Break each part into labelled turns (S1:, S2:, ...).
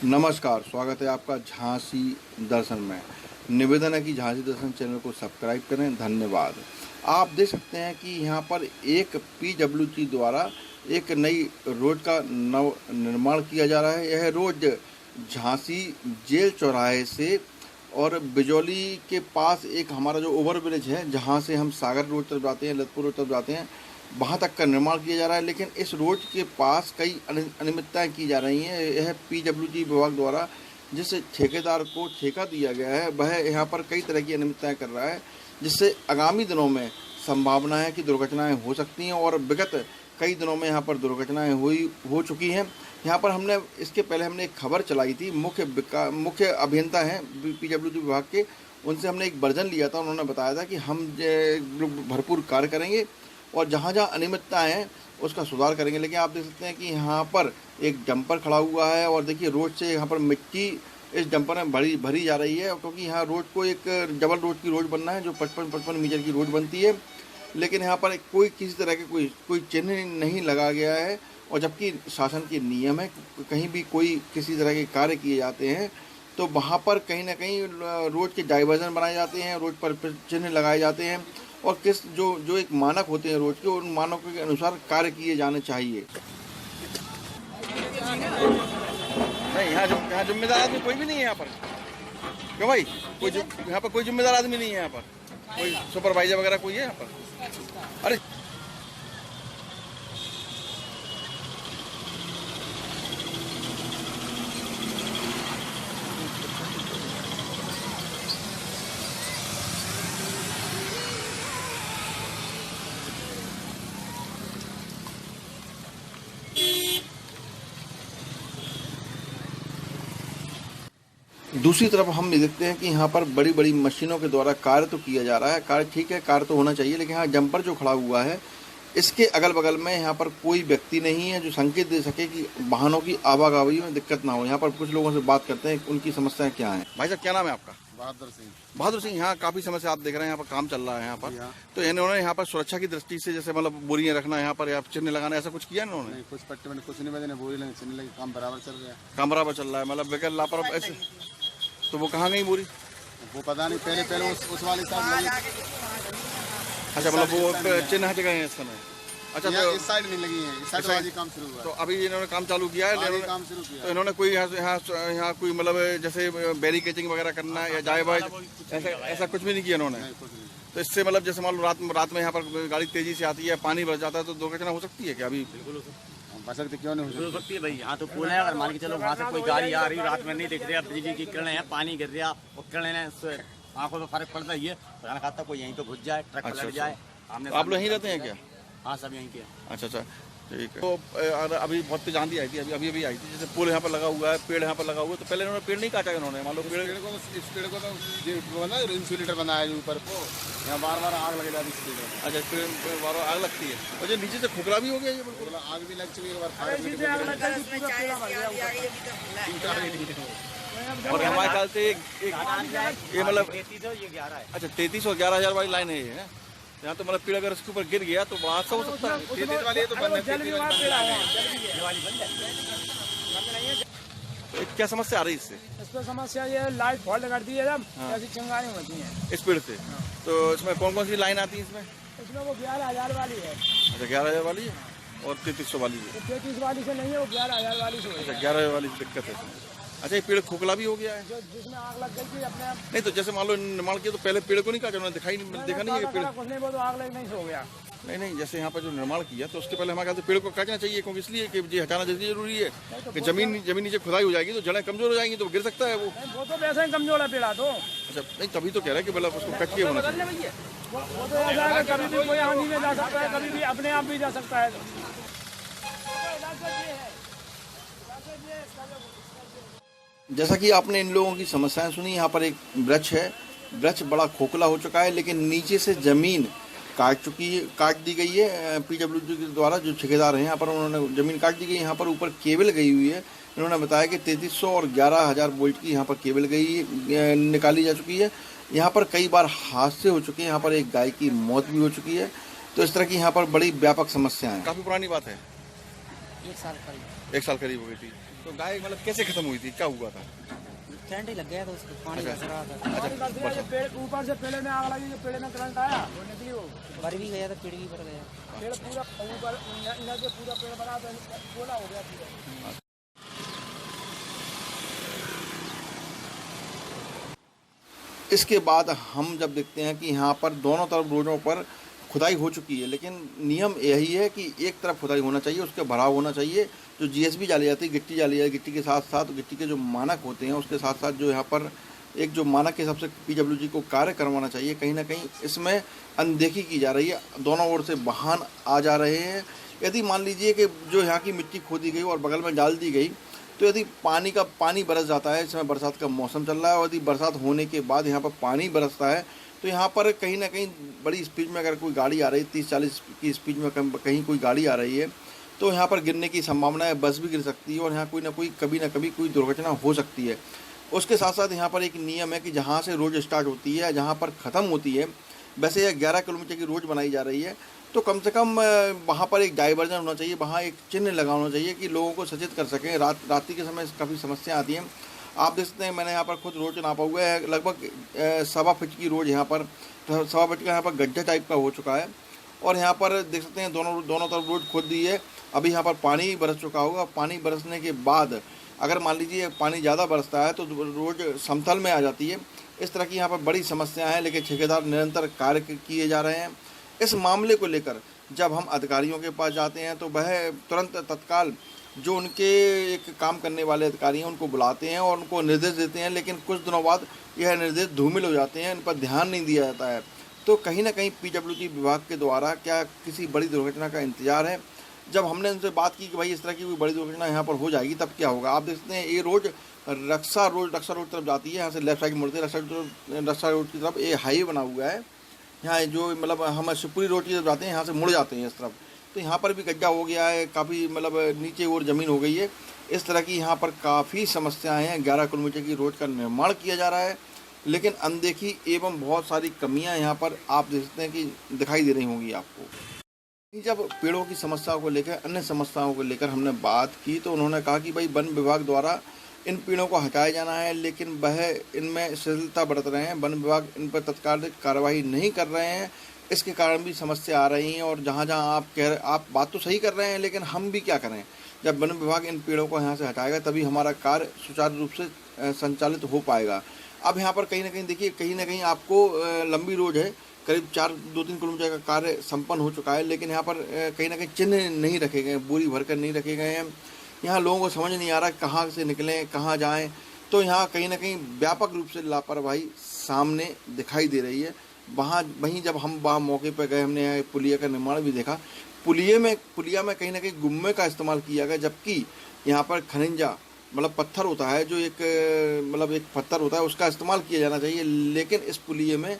S1: नमस्कार, स्वागत है आपका झांसी दर्शन में। निवेदन है कि झांसी दर्शन चैनल को सब्सक्राइब करें। धन्यवाद। आप देख सकते हैं कि यहाँ पर एक PWC द्वारा एक नई रोड का नव निर्माण किया जा रहा है। यह रोड झांसी जेल चौराहे से और बिजौली के पास एक हमारा जो ओवर ब्रिज है, जहाँ से हम सागर रोड तरफ जाते हैं, ललितपुर रोड तरफ जाते हैं, वहाँ तक का निर्माण किया जा रहा है। लेकिन इस रोड के पास कई अनियमितताएं की जा रही हैं। यह PWC विभाग द्वारा जिस ठेकेदार को ठेका दिया गया है, वह यहाँ पर कई तरह की अनियमितताएं कर रहा है, जिससे आगामी दिनों में संभावना है कि दुर्घटनाएं हो सकती हैं। और विगत कई दिनों में यहाँ पर दुर्घटनाएं हो चुकी हैं। यहाँ पर हमने इसके पहले एक खबर चलाई थी। मुख्य अभियंता हैं PWC विभाग के, उनसे हमने एक वर्जन लिया था। उन्होंने बताया था कि हम भरपूर कार्य करेंगे और जहाँ जहाँ अनियमितताएं हैं उसका सुधार करेंगे। लेकिन आप देख सकते हैं कि यहाँ पर एक डंपर खड़ा हुआ है और देखिए रोड से यहाँ पर मिट्टी इस डंपर में भरी जा रही है, क्योंकि यहाँ रोड को एक डबल रोड की रोड बनना है, जो 55 मीटर की रोड बनती है। लेकिन यहाँ पर कोई किसी तरह के कोई चिन्ह नहीं लगा गया है, और जबकि शासन के नियम है कहीं भी कोई किसी तरह के कार्य किए जाते हैं तो वहाँ पर कहीं ना कहीं रोड के डाइवर्जन बनाए जाते हैं, रोड पर चिन्ह लगाए जाते हैं, और जो एक मानक होते हैं रोड के, उन मानकों के अनुसार कार्य किए जाने चाहिए। नहीं, यहाँ जिम्मेदार आदमी कोई भी नहीं है यहाँ पर। क्यों भाई? यहाँ पर कोई जिम्मेदार आदमी नहीं है। यहाँ पर कोई सुपरवाइजर वगैरह कोई है यहाँ पर? अरे दूसरी तरफ हम देखते हैं कि यहाँ पर बड़ी बड़ी मशीनों के द्वारा कार्य तो किया जा रहा है। कार्य ठीक है, कार्य तो होना चाहिए, लेकिन यहाँ जंपर जो खड़ा हुआ है, इसके अगल बगल में यहाँ पर कोई व्यक्ति नहीं है जो संकेत दे सके कि वाहनों की आवागमन में दिक्कत ना हो। यहाँ पर कुछ लोगों से बात करते हैं, उनकी समस्याएं क्या हैं। भाई साहब, क्या नाम है आपका? बहादुर सिंह। यहाँ काफी समय से आप देख रहे हैं यहाँ पर काम चल रहा है यहाँ पर, तो इन्होंने यहाँ पर सुरक्षा की दृष्टि से जैसे मतलब बोरियां रखना यहाँ पर या चिन्ह लगाना, ऐसा कुछ किया इन्होंने?
S2: कुछ पट्टे में कुछ नहीं बजे, बोरी लगे चिन्ह लगे, काम बराबर चल रहा है।
S1: काम बराबर चल रहा है, मतलब बगैर लापरवाही ऐसे। तो वो कहाँ गई बोरी?
S2: वो पता नहीं, पहले उस वाले साइड लगी।
S1: अच्छा, मतलब वो चिन्ह हट गए हैं इस समय। अच्छा, तो
S2: इस साइड में लगी है, इस साइड वाली काम शुरू हुआ।
S1: तो अभी इन्होंने काम चालू किया है,
S2: काम शुरू किया।
S1: तो इन्होंने कोई यहाँ कोई मतलब जैसे बैरिकेडिंग वगैरह करना है या जायबाज ऐसा कुछ भी नहीं किया इन्होंने? तो इससे मतलब जैसे मान लो रात में यहाँ पर गाड़ी तेजी से आती है, पानी भर जाता है, तो दुर्घटना हो सकती है क्या? अभी
S2: बिल्कुल हो सकती, क्यों नहीं हो
S3: सकती है भाई। यहाँ तो पुल है, अगर मान के चलो वहाँ से कोई गाड़ी आ रही रात में नहीं दिख रहा, बिजली की किरणें हैं, पानी गिर रहा, वो किरणें आंखों में फर्क पड़ता ही है। तो खाता कोई यहीं पे घुस जाए, ट्रक पलट जाए।
S1: आप लोग यहीं रहते हैं क्या?
S3: हाँ, सब यहीं के।
S1: अच्छा, ठीक है। तो अभी बहुत तेज आंधी आई थी, अभी आई थी। जैसे पुल यहाँ पर लगा हुआ है, पेड़ यहाँ पर लगा हुआ है, तो पहले इन्होंने पेड़ नहीं काटा इन्होंने? मान लो
S2: इस पेड़ को तो इंसुलेटर बनाया है ऊपर को, यहाँ बार आग लग जाती है।
S1: अच्छा, पेड़ बार आग लगती है, और जो नीचे से खोखला भी हो गया, ये बिल्कुल
S2: आग भी लग चुकी है।
S1: और हमारे ख्याल से ये मतलब
S3: 3311 है।
S1: अच्छा, 33 और 11,000 वाली लाइन है ये। यहाँ तो मतलब पेड़ अगर इसके ऊपर गिर गया तो वहाँ से हो सकता है।
S2: 33 वाली तो बंद है।
S1: क्या समस्या आ रही है इससे?
S4: इसमें समस्या ये लाइट फॉल्ट करती है, जब ऐसी चिंगारी होती है
S1: स्पीड से। तो इसमें कौन सी लाइन आती है इसमें?
S4: इसमें वो 11,000 वाली है।
S1: अच्छा, 11,000 वाली है, और 3300 वाली है।
S4: 33 वाली से नहीं है, वो 11,000 वाली से।
S1: अच्छा, 11,000 वाली से दिक्कत है। अच्छा, ये पेड़ खोखला भी हो गया है,
S4: जिसमें आग लग गई थी अपने आप।
S1: नहीं तो जैसे मान लो निर्माण किया तो पहले पेड़ को नहीं काटा उन्होंने? देखा नहीं है पेड़?
S4: कुछ नहीं, वो तो आग लग नहीं सो गया।
S1: नहीं, जैसे यहाँ पर जो निर्माण किया तो उसके पहले हमारे ख्याल से पेड़ को काटना चाहिए, क्योंकि इसलिए कि ये हटाना जरूरी है कि जमीन नीचे खुदाई हो जाएगी तो जड़ें कमजोर हो जाएंगी, तो गिर सकता है वो।
S4: तो वैसे ही कमजोर है पेड़ा तो।
S1: अच्छा, नहीं तभी तो कह रहा है कि मतलब उसको कट के होना चाहिए।
S4: वो तो ऐसा है, कभी भी कोई आंधी में जा सकता है, कभी भी अपने आप भी जा सकता है।
S1: जैसा कि आपने इन लोगों की समस्याएं सुनी, यहाँ पर एक वृक्ष है, वृक्ष बड़ा खोखला हो चुका है, लेकिन नीचे से जमीन काट दी गई है। PWC के द्वारा जो ठेकेदार हैं यहाँ पर, उन्होंने जमीन काट दी गई। यहाँ पर ऊपर केबल गई हुई है। इन्होंने बताया कि 3300 और 11,000 वोल्ट की यहाँ पर केबल निकाली जा चुकी है। यहाँ पर कई बार हादसे हो चुके हैं, यहाँ पर एक गाय की मौत भी हो चुकी है। तो इस तरह की यहाँ पर बड़ी व्यापक समस्या है। काफ़ी पुरानी बात है।
S5: 1 साल करीब।
S1: 1 साल करीब हो गई थी। तो गाय मतलब कैसे खत्म हुई थी, क्या हुआ था?
S5: करंट ही लग गया था उसको, पानी
S1: अच्छा।
S5: बरस रहा था।
S4: पानी बरस गया, ये पेड़ ऊपर से पेड़ में आग लगी, पेड़ में करंट आया,
S5: भर भी गया था, पेड़ भी भर गया।
S4: पेड़ पूरा ऊपर इधर से पूरा पेड़ बना तो गोला हो गया पूरा।
S1: इसके बाद हम जब देखते हैं कि यहाँ पर दोनों तरफ रोडों पर खुदाई हो चुकी है, लेकिन नियम यही है कि एक तरफ खुदाई होना चाहिए, उसके भराव होना चाहिए। जो जीएसबी डाली जाती है, गिट्टी डाली जाती है, गिट्टी के साथ साथ गिट्टी के जो मानक होते हैं उसके साथ साथ जो यहाँ पर एक जो मानक के हिसाब से पीडब्ल्यूजी को कार्य करवाना चाहिए। कहीं ना कहीं इसमें अनदेखी की जा रही है, दोनों ओर से वाहन आ जा रहे हैं। यदि मान लीजिए कि जो यहाँ की मिट्टी खोदी गई और बगल में डाल दी गई, तो यदि पानी बरस जाता है, इस समय बरसात का मौसम चल रहा है, और यदि बरसात होने के बाद यहाँ पर पानी बरसता है तो यहाँ पर कहीं ना कहीं बड़ी स्पीड में अगर कोई गाड़ी आ रही है, 30-40 की स्पीड में कहीं कोई गाड़ी आ रही है, तो यहाँ पर गिरने की संभावना है, बस भी गिर सकती है और यहाँ कोई ना कभी कोई दुर्घटना हो सकती है। उसके साथ साथ यहाँ पर एक नियम है कि जहाँ से रोड स्टार्ट होती है, जहाँ पर ख़त्म होती है, वैसे यह 11 किलोमीटर की रोड बनाई जा रही है, तो कम से कम वहाँ पर एक डाइवर्जन होना चाहिए, वहाँ एक चिन्ह लगाना चाहिए कि लोगों को सचेत कर सकें। रात्रि के समय काफ़ी समस्या आती हैं। आप देख सकते हैं, मैंने यहाँ पर खुद रोड नापा हुआ है, लगभग 1.25 फीट की रोड यहाँ पर, 1.25 फीट का यहाँ पर गड्ढा टाइप का हो चुका है। और यहाँ पर देख सकते हैं दोनों तरफ रोड खोद दी है। अभी यहाँ पर पानी बरस चुका होगा, पानी बरसने के बाद अगर मान लीजिए पानी ज़्यादा बरसता है तो रोड समतल में आ जाती है। इस तरह की यहाँ पर बड़ी समस्या है, लेकिन ठेकेदार निरंतर कार्य किए जा रहे हैं। इस मामले को लेकर जब हम अधिकारियों के पास जाते हैं तो वह तुरंत तत्काल जो उनके एक काम करने वाले अधिकारी हैं उनको बुलाते हैं और उनको निर्देश देते हैं, लेकिन कुछ दिनों बाद यह निर्देश धूमिल हो जाते हैं, इन पर ध्यान नहीं दिया जाता है। तो कहीं ना कहीं पीडब्ल्यूडी विभाग के द्वारा क्या किसी बड़ी दुर्घटना का इंतजार है? जब हमने उनसे बात की कि भाई इस तरह की कोई बड़ी दुर्घटना यहाँ पर हो जाएगी तब क्या होगा, आप देखते हैं ये रोड रक्षा रोड तरफ जाती है, यहाँ से लेफ्ट साइड मुड़ती है, रक्षा रोड की तरफ ये हाईवे बना हुआ है। यहाँ जो मतलब हम शिवपुरी रोड की तरफ जाते हैं, यहाँ से मुड़ जाते हैं इस तरफ, तो यहाँ पर भी गड्ढा हो गया है, काफ़ी मतलब नीचे और ज़मीन हो गई है। इस तरह की यहाँ पर काफ़ी समस्याएं हैं। 11 किलोमीटर की रोड का निर्माण किया जा रहा है, लेकिन अनदेखी एवं बहुत सारी कमियां यहाँ पर आप देख सकते हैं कि दिखाई दे रही होंगी आपको। जब पेड़ों की समस्याओं को लेकर, अन्य समस्याओं को लेकर हमने बात की तो उन्होंने कहा कि भाई वन विभाग द्वारा इन पेड़ों को हटाया जाना है, लेकिन वह इनमें शिथिलता बरत रहे हैं, वन विभाग इन पर तत्काल कार्रवाई नहीं कर रहे हैं। इसके कारण भी समस्या आ रही हैं। और जहाँ आप बात तो सही कर रहे हैं, लेकिन हम भी क्या करें? जब वन विभाग इन पेड़ों को यहाँ से हटाएगा तभी हमारा कार्य सुचारू रूप से संचालित हो पाएगा। अब यहाँ पर कहीं ना कहीं देखिए, कहीं ना कहीं आपको लंबी रोड है, करीब 2-3 किलोमीटर का कार्य संपन्न हो चुका है, लेकिन यहाँ पर कहीं ना कहीं चिन्ह नहीं रखे गए, बोरी भरकर नहीं रखे गए हैं। यहाँ लोगों को समझ नहीं आ रहा कहाँ से निकलें, कहाँ जाएं। तो यहाँ कहीं ना कहीं व्यापक रूप से लापरवाही सामने दिखाई दे रही है। वहीं जब हम वहाँ मौके पर गए, हमने पुलिया का निर्माण भी देखा। पुलिया में कहीं ना कहीं गुम्मे का इस्तेमाल किया गया, जबकि यहाँ पर खनिंजा मतलब पत्थर होता है, जो एक पत्थर होता है, उसका इस्तेमाल किया जाना चाहिए, लेकिन इस पुलिये में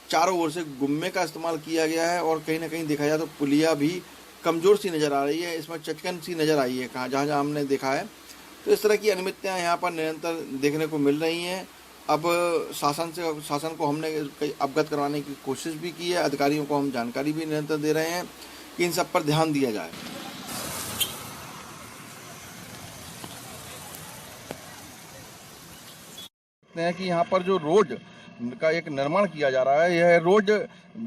S1: चारों ओर से गुम्मे का इस्तेमाल किया गया है। और कहीं ना कहीं देखा जाए तो पुलिया भी कमज़ोर सी नज़र आ रही है, इसमें चटकन सी नज़र आई है जहाँ हमने देखा है। तो इस तरह की अनियमितताएँ यहाँ पर निरंतर देखने को मिल रही हैं। अब शासन को हमने अवगत करवाने की कोशिश भी की है, अधिकारियों को हम जानकारी भी निरंतर दे रहे हैं कि इन सब पर ध्यान दिया जाए। कि यहाँ पर जो रोड का एक निर्माण किया जा रहा है, यह रोड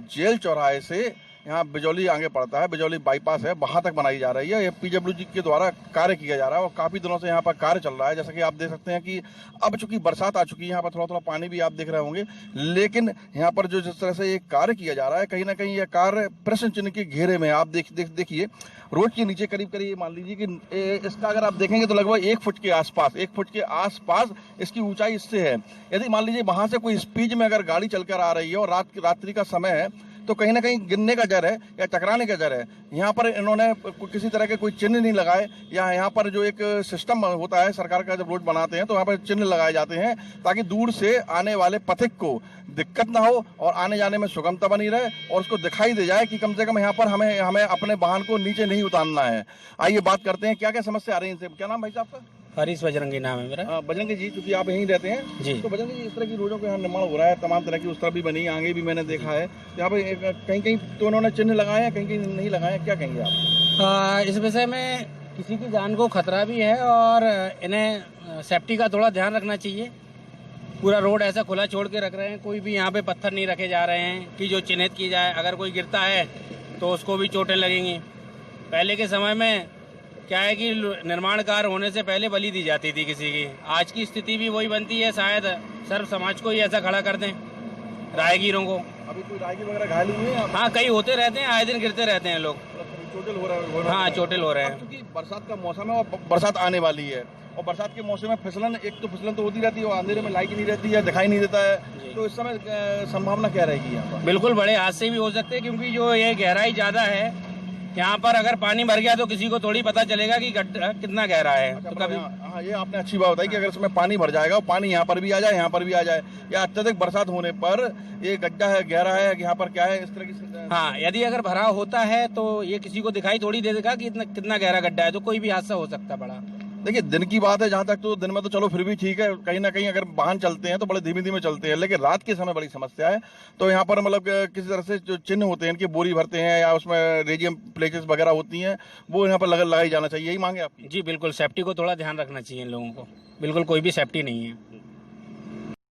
S1: जेल चौराहे से यहाँ बिजौली आगे पड़ता है, बिजौली बाईपास है, वहाँ तक बनाई जा रही है। ये पीडब्ल्यूडी के द्वारा कार्य किया जा रहा है और काफ़ी दिनों से यहाँ पर कार्य चल रहा है। जैसा कि आप देख सकते हैं कि अब चूंकि बरसात आ चुकी है, यहाँ पर थोड़ा थोड़ा पानी भी आप देख रहे होंगे, लेकिन यहाँ पर जो जिस तरह से ये कार्य किया जा रहा है, कहीं ना कहीं यह कार्य प्रश्न चिन्ह के घेरे में। आप देखिए रोड के नीचे करीब मान लीजिए कि इसका अगर आप देखेंगे तो लगभग 1 फुट के आसपास इसकी ऊंचाई इससे है। यदि मान लीजिए वहाँ से कोई स्पीड में अगर गाड़ी चलकर आ रही है और रात्रि का समय है, तो कहीं ना कहीं गिरने का डर है या टकराने का डर है। यहाँ पर इन्होंने किसी तरह के कोई चिन्ह नहीं लगाए, या यहाँ पर जो एक सिस्टम होता है सरकार का, जब रोड बनाते हैं तो यहाँ पर चिन्ह लगाए जाते हैं ताकि दूर से आने वाले पथिक को दिक्कत ना हो और आने जाने में सुगमता बनी रहे और उसको दिखाई दे जाए कि कम से कम यहाँ पर हमें अपने वाहन को नीचे नहीं उतारना है। आइए बात करते हैं क्या क्या समस्या आ रही है इनसे। क्या नाम भाई साहब का?
S5: हरीश बजरंगी नाम है मेरा।
S1: बजरंगी जी, क्योंकि आप यहीं रहते हैं
S5: जी,
S1: तो बजरंगी जी, इस तरह की रोडों का यहाँ निर्माण हो रहा है, तमाम तरह की, उस तरह भी बनी, आगे भी मैंने देखा है। यहाँ पे कहीं तो उन्होंने चिन्ह लगाए हैं, कहीं नहीं लगाए, क्या कहेंगे आप
S5: इस विषय में किसी की जान को खतरा भी है और इन्हें सेफ्टी का थोड़ा ध्यान रखना चाहिए। पूरा रोड ऐसा खुला छोड़ के रख रहे हैं, कोई भी यहाँ पे पत्थर नहीं रखे जा रहे हैं कि जो चिन्हित की जाए, अगर कोई गिरता है तो उसको भी चोटें लगेंगी। पहले के समय में क्या है कि निर्माण कार्य होने से पहले बलि दी जाती थी किसी की। आज की स्थिति भी वही बनती है, शायद सर्व समाज को ही ऐसा खड़ा कर दें, राहगीरों को।
S1: अभी कोई राहगीर वगैरह घायल हुए हैं?
S5: हाँ, कई होते रहते हैं, आए दिन गिरते रहते हैं लोग।
S1: चोटिल हो रहा है?
S5: हाँ, चोटिल हो रहे हैं।
S1: क्योंकि बरसात का मौसम है और बरसात आने वाली है, और बरसात के मौसम में फिसलन, एक तो फिसलन तो होती रहती है और अंधेरे में लाइट नहीं रहती है, दिखाई नहीं देता है, तो इस समय संभावना क्या रहेगी यहाँ पर?
S5: बिल्कुल बड़े हादसे भी हो सकते हैं, क्योंकि जो ये गहराई ज़्यादा है यहाँ पर, अगर पानी भर गया तो किसी को थोड़ी पता चलेगा कि गड्ढा कितना गहरा है। तो कभी
S1: हाँ, ये आपने अच्छी बात बताई कि अगर इसमें पानी भर जाएगा, पानी यहाँ पर भी आ जाए, यहाँ पर भी आ जाए, या अत्यधिक बरसात होने पर ये गड्ढा है, गहरा है, यहाँ पर क्या है, इस तरह की।
S5: हाँ, यदि अगर भराव होता है तो ये किसी को दिखाई थोड़ी दे देगा कि कितना गहरा गड्ढा है, तो कोई भी हादसा हो सकता है बड़ा।
S1: देखिए, दिन की बात है जहाँ तक, तो दिन में तो चलो फिर भी ठीक है, कहीं ना कहीं अगर वाहन चलते हैं तो बड़े धीमे धीमे चलते हैं, लेकिन रात के समय बड़ी समस्या है। तो यहाँ पर मतलब किसी तरह से जो चिन्ह होते हैं इनकी, बोरी भरते हैं या उसमें रेडियम प्लेसेस वगैरह होती हैं, वो यहाँ पर लगाई जाना चाहिए, यही मांगे आपकी?
S5: जी बिल्कुल, सेफ्टी को थोड़ा ध्यान रखना चाहिए इन लोगों को। बिल्कुल कोई भी सेफ्टी नहीं है।